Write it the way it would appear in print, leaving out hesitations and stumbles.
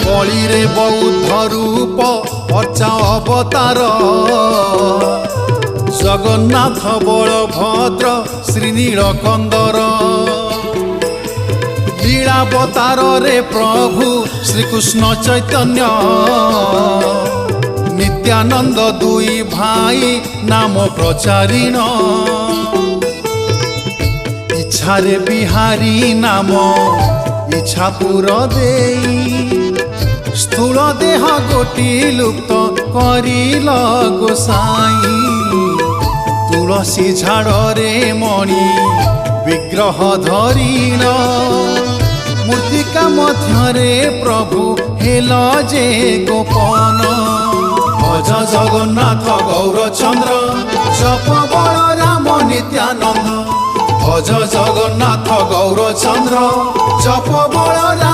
कलिरे बौद्ध रूप अर्चा अवतार जगन्नाथ बलभद्र श्रीनीलकंदर लीलावतार रे प्रभु श्रीकृष्ण चैतन्य नित्यानंद दुई भाई नाम प्रचारिण इच्छारे बिहारी नाम इच्छापुर देई स्थूल देह गोटी लुप्त करिल गोसाई तुलसी झाड़े मणि विग्रह धरिल मूर्तिका मध्यरे प्रभु हेल जे गोपन भज जगन्नाथ गौरचंद्र जप बलराम नित्यानंद भज जगन्नाथ गौरचंद्र जप बलराम